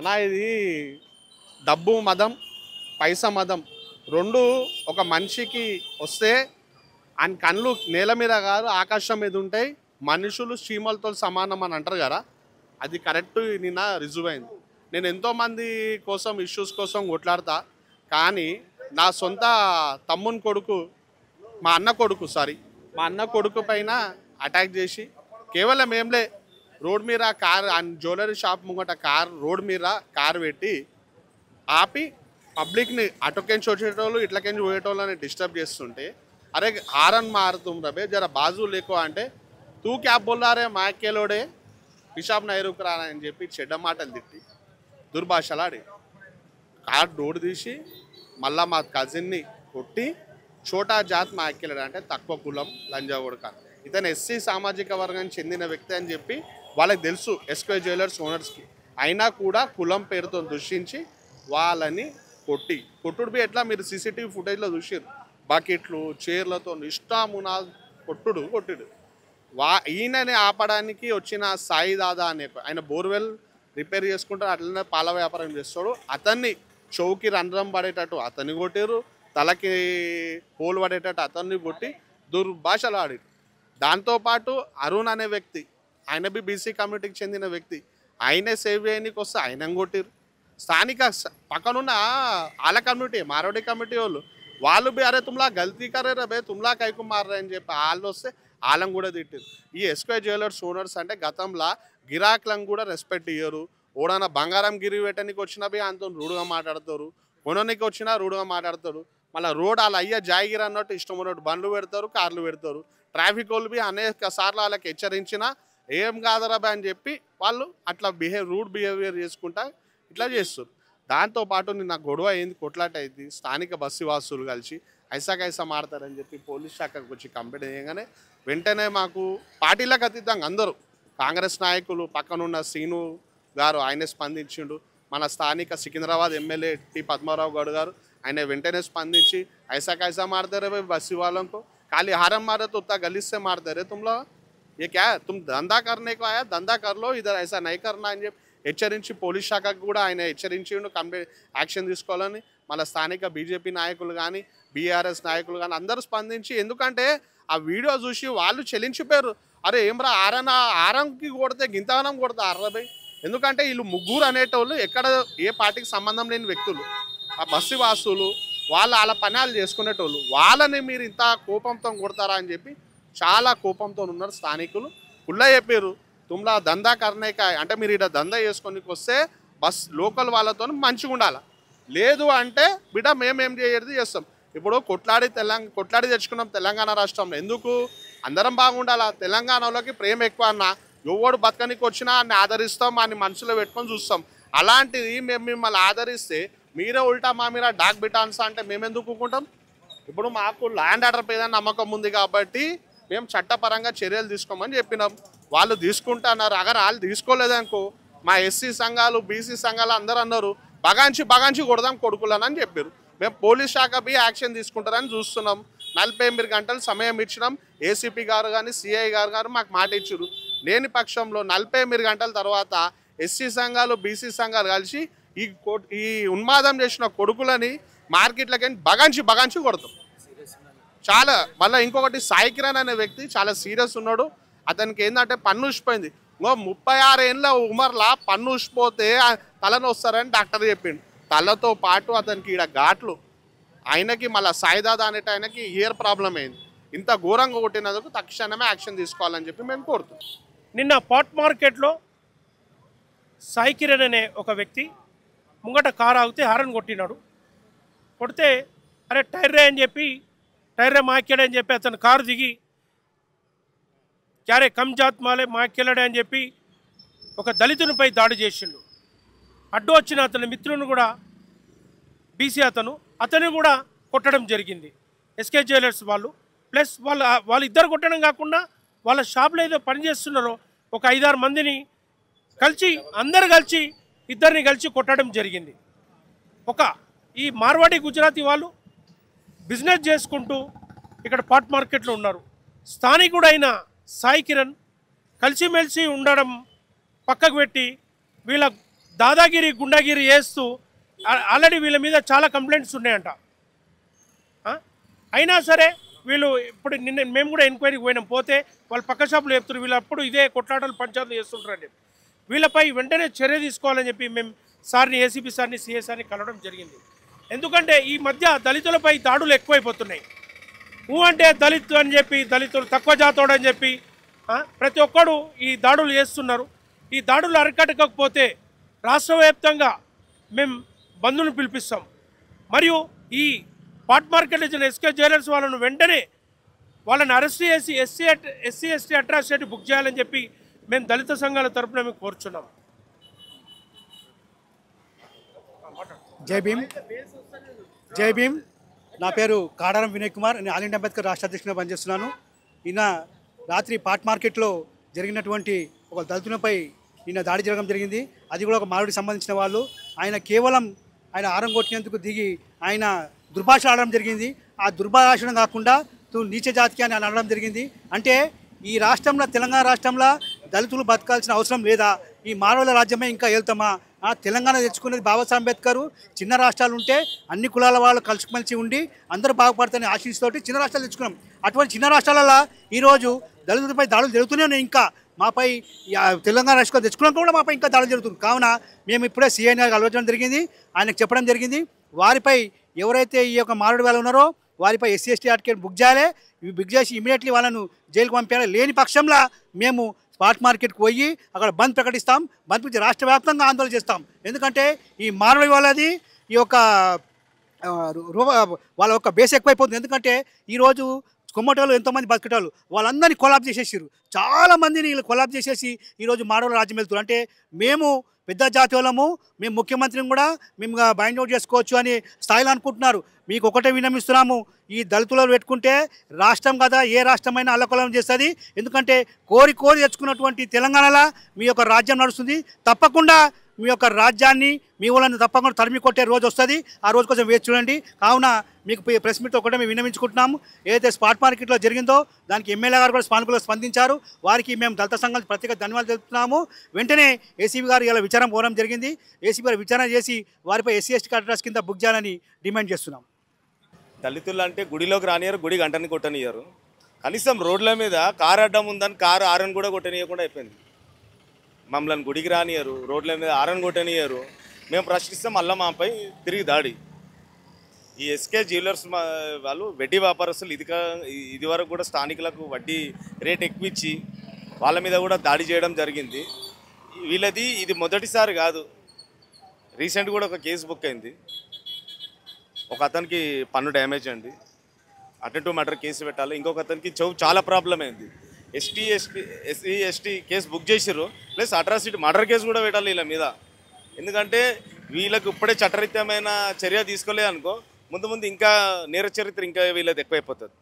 అన్నా ఇది డబ్బు మదం పైసా మదం రెండు ఒక మనిషికి వస్తే ఆయన కళ్ళు నేల మీద కాదు ఆకాశం మీద ఉంటాయి. మనుషులు చీమలతో సమానం అని అంటారు కదా, అది కరెక్ట్. నిన్న రుజువు అయింది. నేను ఎంతోమంది కోసం ఇష్యూస్ కోసం కొట్లాడతా, కానీ నా సొంత తమ్ముని కొడుకు మా అన్న కొడుకు పైన అటాక్ చేసి కేవలం ఏంలే రోడ్ మీద కార్ జ్యువెలరీ షాప్ ముంగట రోడ్ మీద కార్ పెట్టి ఆపి పబ్లిక్ని అటుకెంచి వచ్చేటోళ్ళు ఇట్లకెంచి పోయేటోళ్ళని డిస్టర్బ్ చేస్తుంటే, అరే హారన్ మారుతుం రబే జర బాజు లేకో అంటే తూ క్యాబ్ బొల్లారే మాకేలోడే పిషాబ్ నైరుకు రా అని చెప్పి చెడ్డ మాటలు తిట్టి దుర్భాషలాడి కార్ డోర్ తీసి మళ్ళా మా కజిన్ని కొట్టి చోటా జాత్ మాకేలాడు అంటే తక్కువ కులం లంజా కొడుక, ఇతను ఎస్సీ సామాజిక వర్గానికి చెందిన వ్యక్తి అని చెప్పి వాళ్ళకి తెలుసు ఎస్కే జ్యువెలర్స్ ఓనర్స్కి. అయినా కూడా కులం పేరుతో దూషించి వాళ్ళని కొట్టుడు ఎట్లా మీరు సీసీటీవీ ఫుటేజ్లో చూసారు. బకెట్లు చైర్లతో ఇష్టామునా కొట్టుడు ఈయనని ఆపడానికి వచ్చిన సాయి దాదా అనే ఆయన బోర్వెల్ రిపేర్ చేసుకుంటారు, అట్లనే పాల వ్యాపారం చేస్తాడు. అతన్ని చౌకి రంధ్రం పడేటట్టు అతన్ని కొట్టారు, తలకి పోలు పడేటట్టు అతన్ని కొట్టి దుర్భాషలు ఆడారు. దాంతోపాటు అరుణ్ అనే వ్యక్తి, ఆయన బీసీ కమ్యూనిటీకి చెందిన వ్యక్తి, ఆయనే సేవ్ చేయడానికి వస్తే ఆయన కొట్టారు. స్థానిక పక్కనున్న ఆల కమ్యూనిటీ మారోడి కమ్యూనిటీ వాళ్ళు బి అరే తుమ్లా గల్తీ కరే రబే తుమ్లా కైకు మారే అని చెప్పి వాళ్ళు వస్తే వాళ్ళని కూడా తిట్టారు. ఈ ఎస్కే జ్యువెలర్స్ ఓనర్స్ అంటే గతంలో గిరాకులను కూడా రెస్పెక్ట్ ఇయ్యరు. ఓడన బంగారం గిరి పెట్టడానికి వచ్చినా బి ఆయనతో రూడుగా మాట్లాడతారు, కొననికి వచ్చినా రూడుగా మాట్లాడతారు. మళ్ళీ రోడ్ వాళ్ళ అయ్యా జాయిగిరి అన్నట్టు ఇష్టం ఉన్నట్టు బండ్లు పెడతారు, కార్లు పెడతారు. ట్రాఫిక్ వాళ్ళు బి అనేక సార్లు వాళ్ళకి హెచ్చరించినా ఏం కాదరాబా అని చెప్పి వాళ్ళు అట్లా రూడ్ బిహేవియర్ చేసుకుంటా ఇట్లా చేస్తారు. దాంతోపాటు నిన్న గొడవ అయింది, కొట్లాట అయింది. స్థానిక బస్సు వాసులు కలిసి ఐసా మాడతారని చెప్పి పోలీస్ శాఖకు వచ్చి కంప్లైంట్ చేయగానే వెంటనే మాకు పార్టీలకు అతీతంగా అందరూ కాంగ్రెస్ నాయకులు, పక్కనున్న శ్రీను గారు ఆయనే స్పందించిండు. మన స్థానిక సికింద్రాబాద్ ఎమ్మెల్యే టి పద్మారావు గౌడ్ గారు ఆయన వెంటనే స్పందించి ఐసా మాरते रहे बस्सी वालों को, खाली हारम मारे तो उतना गलीज से मारते रहे, तुम लोग ये क्या है, तुम धंधा करने को आया, धंधा कर लो, इधर ऐसा नहीं करना అని చెప్పి హెచ్చరించి పోలీస్ శాఖకు కూడా ఆయన హెచ్చరించిండు కంప్లీట్ యాక్షన్ తీసుకోవాలని. మళ్ళీ స్థానిక బీజేపీ నాయకులు కానీ బీఆర్ఎస్ నాయకులు కానీ అందరూ స్పందించి, ఎందుకంటే ఆ వీడియో చూసి వాళ్ళు చెల్లించిపోయారు. అరే ఏమ్రా ఆరంకి కొడితే గింతగానం కొడితే అర్రబై, ఎందుకంటే వీళ్ళు ముగ్గురు అనేటోళ్ళు ఎక్కడ ఏ పార్టీకి సంబంధం లేని వ్యక్తులు, ఆ బస్సు వాసులు వాళ్ళ పనాలు చేసుకునేటోళ్ళు, వాళ్ళని మీరు ఇంత కోపంతో కొడతారా అని చెప్పి చాలా కోపంతో ఉన్నారు స్థానికులు. కుళ్ళ చెప్పారు తుమ్లా దందా కర్నేకాయ అంటే మీరు ఇక్కడ దందా చేసుకోనికి వస్తే బస్ లోకల్ వాళ్ళతో మంచిగా ఉండాలి, లేదు అంటే బిడ్డ మేమేం చేయదు చేస్తాం. ఇప్పుడు కొట్లాడి తెచ్చుకున్నాం తెలంగాణ రాష్ట్రంలో, ఎందుకు అందరం బాగుండాలా, తెలంగాణలోకి ప్రేమ ఎక్కువ అన్న, ఎవడు బతకనికి వచ్చినా అన్ని ఆదరిస్తాం, అన్ని మనసులో పెట్టుకొని చూస్తాం. అలాంటిది మేము మిమ్మల్ని ఆదరిస్తే మీరే ఉల్టా మా మీద డాక్ బిటాన్సా అంటే మేము ఎందుకు ఊకుంటాం? ఇప్పుడు మాకు ల్యాండ్ ఆర్డర్ పైన నమ్మకం ఉంది కాబట్టి మేము చట్టపరంగా చర్యలు తీసుకోమని చెప్పినాం. వాళ్ళు తీసుకుంటున్నారు. అగర్ వాళ్ళు తీసుకోలేదనుకో మా ఎస్సీ సంఘాలు బీసీ సంఘాలు అందరూ అన్నారు బగాంచి కొడదాం కొడుకులని చెప్పారు. మేము పోలీస్ శాఖ బి యాక్షన్ తీసుకుంటారని చూస్తున్నాం. 48 గంటలు సమయం ఇచ్చినాం. ఏసీపీ గారు కానీ సిఐ గారు మాకు మాట ఇచ్చారు. లేని పక్షంలో 48 గంటల తర్వాత ఎస్సీ సంఘాలు బీసీ సంఘాలు కలిసి ఈ ఉన్మాదం చేసిన కొడుకులని మార్కెట్లకి బగాంచి కొడతాం. చాలా మళ్ళీ ఇంకొకటి సాయి కిరణ్ అనే వ్యక్తి చాలా సీరియస్ ఉన్నాడు. అతనికి ఏంటంటే పన్ను ఊసిపోయింది. 36 ఏళ్ళ ఉమర్లా పన్ను ఊసిపోతే తలను వస్తారని డాక్టర్ చెప్పిండు. తలతో పాటు అతనికి ఈడ ఘాట్లు, ఆయనకి మళ్ళీ సాయిదాదా అనేట ఆయనకి ఇయర్ ప్రాబ్లం అయింది. ఇంత ఘోరంగా కొట్టినందుకు తక్షణమే యాక్షన్ తీసుకోవాలని చెప్పి మేము కోరుతున్నాం. నిన్న పాట్ మార్కెట్లో సాయి కిరణ్ అనే ఒక వ్యక్తి ముంగట కారు ఆగితే హారన్ కొట్టినాడు. కొడితే అరే టైర్రే అని చెప్పి టైర్రే మాకెళ్ళే అని చెప్పి అతను కారు దిగి క్యారే కమ్ జాత్ మాలే మాకెళ్ళడే అని చెప్పి ఒక దళితునిపై దాడి చేసిండు. అడ్డు వచ్చిన అతని మిత్రుని కూడా బీసీ అతను కూడా కొట్టడం జరిగింది. ఎస్కే జ్యువెలర్స్ వాళ్ళు ప్లస్ వాళ్ళు ఇద్దరు కొట్టడం కాకుండా వాళ్ళ షాప్లో ఏదో పని చేస్తున్నారో ఒక 5-6 మందిని అందరు కలిసి ఇద్దరిని కలిసి కొట్టడం జరిగింది. ఈ మార్వాడి గుజరాతీ వాళ్ళు బిజినెస్ చేసుకుంటూ ఇక్కడ పాట్ మార్కెట్లో ఉన్నారు. స్థానికుడైన సాయి కిరణ్ కలిసిమెలిసి ఉండడం పక్కకు పెట్టి వీళ్ళ దాదాగిరి గుండాగిరి చేస్తూ ఆల్రెడీ వీళ్ళ మీద చాలా కంప్లైంట్స్ ఉన్నాయంట. అయినా సరే వీళ్ళు ఇప్పుడు నిన్న మేము కూడా ఎంక్వైరీకి పోయినాం. పోతే వాళ్ళు పక్క షాపులు చెప్తున్నారు వీళ్ళు అప్పుడు ఇదే కొట్లాటలు పంచాయతీలు చేస్తుంటారని చెప్పి. వీళ్ళపై వెంటనే చర్య తీసుకోవాలని చెప్పి మేము సార్ని, ఏసీపీ సార్ని, సిఎస్ సార్ని కలవడం జరిగింది. ఎందుకంటే ఈ మధ్య దళితులపై దాడులు ఎక్కువైపోతున్నాయి. అంటే దళితు అని చెప్పి, దళితులు తక్కువ జాతోడు అని చెప్పి ప్రతి ఒక్కడు ఈ దాడులు చేస్తున్నారు. ఈ దాడులు అరికట్టకపోతే రాష్ట్ర వ్యాప్తంగా మేము బంధును పిలిపిస్తాం. మరియు ఈ పాట్ మార్కెట్ ఇచ్చిన ఎస్కే జ్యువెలర్స్ వాళ్ళను వెంటనే వాళ్ళని అరెస్ట్ చేసి ఎస్సీ ఎస్టీ అట్రాసిటీ బుక్ చేయాలని చెప్పి మేము దళిత సంఘాల తరఫున మేము కోరుచున్నాం. జై భీమ్. జై భీమ్. నా పేరు కాడారం వినయ్ కుమార్. నేను ఆల్ ఇండియా అంబేద్కర్ రాష్ట్ర అధ్యక్షునిగా పనిచేస్తున్నాను. నిన్న రాత్రి పాట్ మార్కెట్లో జరిగినటువంటి ఒక దళితునిపై నిన్న దాడి జరగడం జరిగింది. అది కూడా ఒక మారుడికి సంబంధించిన వాళ్ళు. ఆయన కేవలం ఆయన ఆరం కొట్టినందుకు దిగి ఆయన దుర్భాష ఆడడం జరిగింది. ఆ దుర్భాషణ కాకుండా నీచ జాతికి అని అనడం జరిగింది. అంటే ఈ రాష్ట్రంలో, తెలంగాణ రాష్ట్రంలో దళితులు బతకాల్సిన అవసరం లేదా? ఈ మానవుల రాజ్యమే ఇంకా వెళ్తామా? తెలంగాణ తెచ్చుకునేది బాబాసాహెబ్ అంబేద్కర్. చిన్న రాష్ట్రాలు ఉంటే అన్ని కులాల వాళ్ళు కలిసిమెలిసి ఉండి అందరూ బాగుపడతాయని ఆశిస్తోటి చిన్న రాష్ట్రాలు తెచ్చుకున్నాం. అటువంటి చిన్న రాష్ట్రాలలో ఈరోజు దళితులపై దాడులు జరుగుతూనే ఉన్నాయి. ఇంకా మాపై తెలంగాణ రాష్ట్రాలు తెచ్చుకున్నాక కూడా మాపై ఇంకా దాడులు జరుగుతుంది. కావున మేము ఇప్పుడే సీఐ గారికి ఆలోచన జరిగింది, ఆయనకు చెప్పడం జరిగింది. వారిపై ఎవరైతే ఈ యొక్క మారుడు వాళ్ళు ఉన్నారో వారిపై ఎస్సీ ఎస్టీ ఆర్టికల్ బుక్ చేయాలి. బుక్ చేసి ఇమీడియట్లీ వాళ్ళను జైలుకు పంపించాలి. లేని పక్షంలో మేము స్పాట్ మార్కెట్కి పోయి అక్కడ బంద్ ప్రకటిస్తాం. బంద్ నుంచి రాష్ట్ర వ్యాప్తంగా ఆందోళన చేస్తాం. ఎందుకంటే ఈ మానవ వాళ్ళది ఈ యొక్క వాళ్ళ యొక్క బేస్ ఎక్కువైపోతుంది. ఎందుకంటే ఈరోజు కొమ్మటోళ్ళు ఎంతోమంది బతికేటోళ్ళు వాళ్ళందరినీ కొలాబ్ చేసేసారు. చాలామందిని వీళ్ళు కొలాబ్ చేసేసి ఈరోజు మానవుల రాజ్యం వెళ్తున్నారు. అంటే మేము పెద్ద జాతి వాళ్ళము, మేము ముఖ్యమంత్రిని కూడా మేము బైండ్ అవుట్ చేసుకోవచ్చు అని స్థాయిలో అనుకుంటున్నారు. మీకు ఒకటే విన్నమిస్తున్నాము, ఈ దళితులను పెట్టుకుంటే రాష్ట్రం కదా ఏ రాష్ట్రమైనా అల్లకొల్లం చేస్తుంది. ఎందుకంటే కోరి తెచ్చుకున్నటువంటి తెలంగాణలో మీ యొక్క రాజ్యం నడుస్తుంది. తప్పకుండా మీ యొక్క రాజ్యాన్ని, మీ వాళ్ళని తప్పకుండా తరిమి కొట్టే రోజు వస్తుంది. ఆ రోజు కోసం వేచి చూడండి. కావున మీకు ప్రెస్ మీట్ ఒకటే మేము విన్నవించుకుంటున్నాము. ఏదైతే స్పాట్ మార్కెట్లో జరిగిందో దానికి ఎమ్మెల్యే గారు కూడా సానుకూలంగా స్పందించారు. వారికి మేము దళిత సంఘాలు ప్రత్యేక ధన్యవాదాలు తెలుపుతున్నాము. వెంటనే ఏసీబీ గారు ఇలా విచారణ పోవడం జరిగింది. ఏసీబీ గారు విచారణ చేసి వారిపై ఎస్సీ ఎస్టీ అట్రాసిటీ కింద బుక్ చేయాలని డిమాండ్ చేస్తున్నాం. దళితులు అంటే గుడిలోకి రానియరు, గుడి గంటని కొట్టనియరు. కనీసం రోడ్ల మీద కారు అడ్డం ఉందని కారు ఆరన్ కూడా కొట్టనియకుండా అయిపోయింది. మమ్మల్ని గుడికి రానియరు, రోడ్ల మీద ఆరన్ కొట్టనియరు. మేము ప్రశ్నిస్తే మళ్ళీ మాపై తిరిగి దాడి. ఈ ఎస్కే జ్యువెలర్స్ వాళ్ళు వడ్డీ వ్యాపారస్తులు ఇది వరకు కూడా స్థానికులకు వడ్డీ రేట్ ఎక్కువిచ్చి వాళ్ళ మీద కూడా దాడి చేయడం జరిగింది. వీళ్ళది ఇది మొదటిసారి కాదు. రీసెంట్ కూడా ఒక కేసు బుక్ అయింది. ఒక అతనికి పన్ను డ్యామేజ్ అండి, అటెంప్ట్ టు మర్డర్ కేసు పెట్టాలి. ఇంకొక అతనికి చెవు చాలా ప్రాబ్లం అయింది. ఎస్సీ ఎస్టీ కేసు బుక్ చేసిర్రు, ప్లస్ అట్రాసిటీ మర్డర్ కేసు కూడా పెట్టాలి వీళ్ళ మీద. ఎందుకంటే వీళ్ళకు ఇప్పుడే చట్టరీత్యమైన చర్య తీసుకోలేదు అనుకో, ముందు ఇంకా నేర చరిత్ర ఇంకా వీళ్ళది ఎక్కువైపోతుంది.